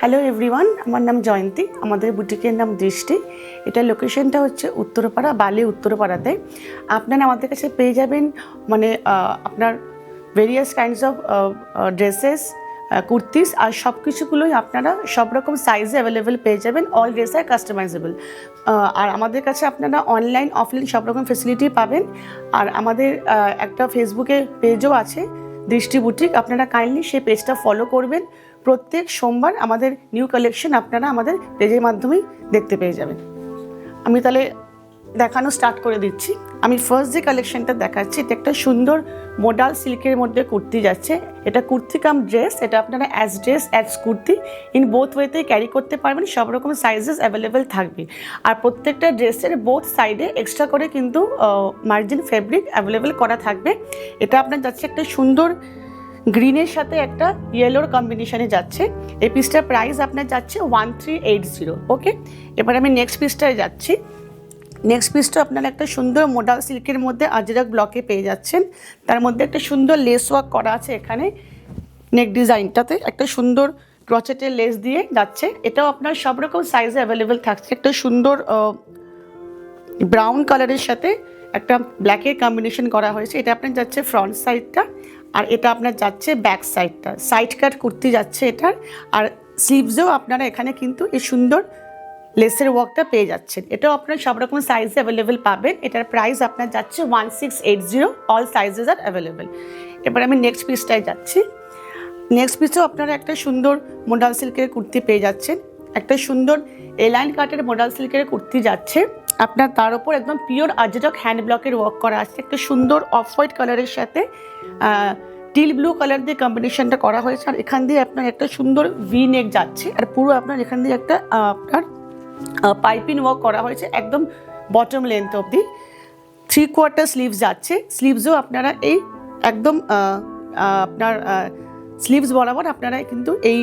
Hello everyone, আমার নাম জয়ন্তী। আমাদের বুটিকের নাম দৃষ্টি। এটা লোকেশনটা হচ্ছে উত্তরপাড়া, বালি উত্তরপাড়াতে। আপনারা আমাদের কাছে পেয়ে যাবেন মানে আপনার various kinds of dresses, kurtis আর সব কিছুগুলোই আপনারা সব রকম সাইজে অ্যাভেলেবেল পেয়ে যাবেন। অল ড্রেস আর কাস্টমাইজেবল। আর আমাদের কাছে আপনারা অনলাইন অফলাইন সব রকম ফেসিলিটি পাবেন। আর আমাদের একটা ফেসবুকে পেজও আছে, দৃষ্টি বুটিক। আপনারা কাইন্ডলি সেই পেজটা ফলো করবেন। প্রত্যেক সোমবার আমাদের নিউ কালেকশন আপনারা আমাদের পেজের মাধ্যমেই দেখতে পেয়ে যাবেন। আমি তাহলে দেখানো স্টার্ট করে দিচ্ছি। আমি ফার্স্ট যে কালেকশনটা দেখাচ্ছি, এটা একটা সুন্দর মোডাল সিল্কের মধ্যে কুর্তি যাচ্ছে। এটা কুর্তি কাম ড্রেস। এটা আপনারা as dress as kurti in both ওয়েতে ক্যারি করতে পারবেন। সব রকম সাইজেস অ্যাভেলেবেল থাকবে। আর প্রত্যেকটা ড্রেসের বোথ সাইডে এক্সট্রা করে কিন্তু মার্জিন ফেব্রিক অ্যাভেলেবেল করা থাকবে। এটা আপনার যাচ্ছে একটা সুন্দর গ্রিনের সাথে একটা ইয়েলোর কম্বিনেশনে যাচ্ছে। এই পিসটার প্রাইস আপনার যাচ্ছে 1380। ওকে, এবার আমি নেক্সট পিসটায় যাচ্ছি। নেক্সট পিসটা আপনারা একটা সুন্দর মোডাল সিল্কের মধ্যে আজরাক ব্লকে পেয়ে যাচ্ছেন। তার মধ্যে একটা সুন্দর লেস ওয়ার্ক করা আছে। এখানে নেক ডিজাইনটাতে একটা সুন্দর ক্রচেটের লেস দিয়ে যাচ্ছে। এটাও আপনার সব রকম সাইজে অ্যাভেলেবেল থাকছে। একটা সুন্দর ব্রাউন কালারের সাথে একটা ব্ল্যাকের কম্বিনেশন করা হয়েছে। এটা আপনার যাচ্ছে ফ্রন্ট সাইডটা, আর এটা আপনার যাচ্ছে ব্যাক সাইডটা। সাইড কাট কুর্তি যাচ্ছে এটার। আর স্লিভসেও আপনারা এখানে কিন্তু এই সুন্দর লেসের ওয়ার্কটা পেয়ে যাচ্ছেন। এটাও আপনার সব রকম সাইজে অ্যাভেলেবেল পাবেন। এটার প্রাইস আপনার যাচ্ছে 1680। All sizes are available. এবার আমি নেক্সট পিসটায় যাচ্ছি। নেক্সট পিসেও আপনারা একটা সুন্দর মোডাল সিল্কের কুর্তি পেয়ে যাচ্ছেন। একটা সুন্দর এলাইন কাটের মোডাল সিল্কের কুর্তি যাচ্ছে আপনার। তার উপর একদম পিওর আজরাক হ্যান্ড ব্লকের ওয়ার্ক করা আছে। একটা সুন্দর অফ হোয়াইট কালারের সাথে টিল ব্লু কালার দিয়ে কম্বিনেশনটা করা হয়েছে। আর এখান দিয়ে আপনার একটা সুন্দর ভি নেক যাচ্ছে। আর পুরো আপনার এখান দিয়ে একটা আপনার পাইপিং ওয়ার্ক করা হয়েছে একদম বটম লেন্থ অবধি। 3/4 স্লিভস যাচ্ছে। স্লিভসও আপনারা এই একদম আপনার স্লিভস বরাবর আপনারা কিন্তু এই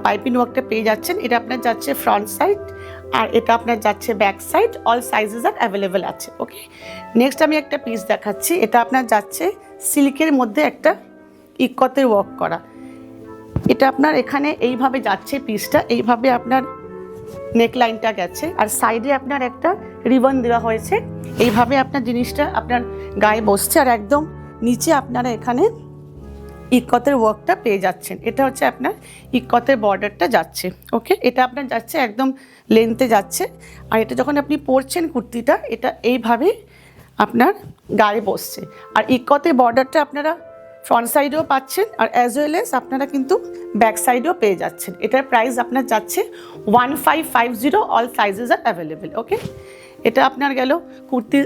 পাইপিং ওয়ার্কটা পেয়ে যাচ্ছেন। এটা আপনার যাচ্ছে ফ্রন্ট সাইড, আর এটা আপনার যাচ্ছে back side. All sizes are available আছে। ওকে, নেক্সট আমি একটা পিস দেখাচ্ছি। এটা আপনার যাচ্ছে সিল্কের মধ্যে একটা ইক্কতের ওয়ার্ক করা। এটা আপনার এখানে এইভাবে যাচ্ছে পিসটা, এইভাবে আপনার নেকলাইনটা গেছে। আর সাইডে আপনার একটা রিবন দেওয়া হয়েছে। এইভাবে আপনার জিনিসটা আপনার গায়ে বসছে। আর একদম নিচে আপনারা এখানে ইক্কতের ওয়ার্কটা পেয়ে যাচ্ছেন। এটা হচ্ছে আপনার ইক্কতের বর্ডারটা যাচ্ছে। ওকে, এটা আপনার যাচ্ছে একদম লেন্থে যাচ্ছে। আর এটা যখন আপনি পরছেন কুর্তিটা, এটা এইভাবে আপনার গায়ে বসছে। আর ইক্কতের বর্ডারটা আপনারা ফ্রন্ট সাইডেও পাচ্ছেন, আর অ্যাজ ওয়েল এস আপনারা কিন্তু ব্যাক সাইডেও পেয়ে যাচ্ছেন। এটার প্রাইস আপনার যাচ্ছে 1550। All sizes are available. Okay, এটা আপনার গেল কুর্তির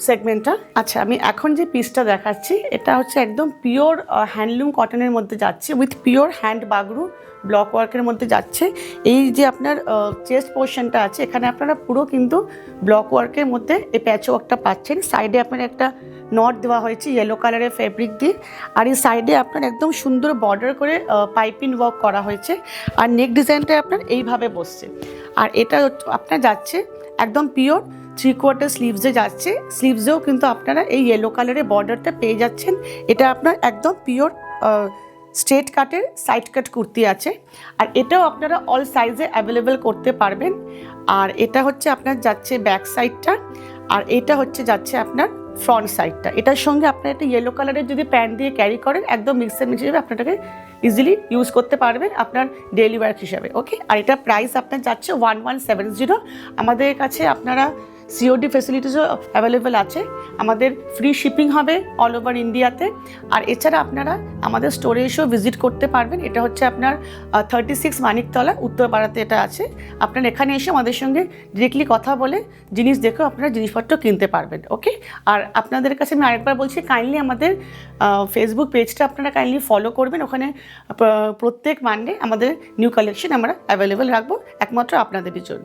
সেগমেন্টটা। আচ্ছা, আমি এখন যে পিসটা দেখাচ্ছি এটা হচ্ছে একদম পিওর হ্যান্ডলুম কটনের মধ্যে যাচ্ছে, with pure hand Bagru block ওয়ার্কের মধ্যে যাচ্ছে। এই যে আপনার চেস্ট পোর্শনটা আছে, এখানে আপনারা পুরো কিন্তু ব্লক ওয়ার্কের মধ্যে এই প্যাচ ওয়ার্কটা পাচ্ছেন। সাইডে আপনার একটা নট দেওয়া হয়েছে ইয়েলো কালারের ফেব্রিক দিয়ে। আর এই সাইডে আপনার একদম সুন্দর বর্ডার করে পাইপিং ওয়ার্ক করা হয়েছে। আর নেক ডিজাইনটা আপনার এইভাবে বসছে। আর এটা আপনার যাচ্ছে একদম পিওর 3/4 স্লিভসে যাচ্ছে। স্লিভসেও কিন্তু আপনারা এই ইয়েলো কালারের বর্ডারটা পেয়ে যাচ্ছেন। এটা আপনার একদম পিওর স্ট্রেট কাটের সাইড কাট কুর্তি আছে। আর এটাও আপনারা অল সাইজে অ্যাভেলেবেল করতে পারবেন। আর এটা হচ্ছে আপনার যাচ্ছে ব্যাক সাইডটা, আর এটা হচ্ছে যাচ্ছে আপনার ফ্রন্ট সাইডটা। এটার সঙ্গে আপনার একটা ইয়েলো কালারের যদি প্যান্ট দিয়ে ক্যারি করেন, একদম মিক্সার মিক্স হিসেবে আপনাটাকে ইজিলি ইউজ করতে পারবেন আপনার ডেইলি ওয়ার্ক হিসাবে। ওকে, আর এটা প্রাইস আপনার যাচ্ছে 1170। আমাদের কাছে আপনারা সিওডি ফেসিলিটিসও অ্যাভেলেবেল আছে। আমাদের ফ্রি শিপিং হবে অল ওভার ইন্ডিয়াতে। আর এছাড়া আপনারা আমাদের স্টোরে এসেও ভিজিট করতে পারবেন। এটা হচ্ছে আপনার 36 মানিকতলা উত্তরপাড়াতে এটা আছে। আপনারা এখানে এসে আমাদের সঙ্গে ডিরেক্টলি কথা বলে জিনিস দেখেও আপনারা জিনিসপত্র কিনতে পারবেন। ওকে, আর আপনাদের কাছে আমি আরেকবার বলছি, কাইন্ডলি আমাদের ফেসবুক পেজটা আপনারা কাইন্ডলি ফলো করবেন। ওখানে প্রত্যেক মানডে আমাদের নিউ কালেকশন আমরা অ্যাভেলেবেল রাখবো একমাত্র আপনাদের জন্য।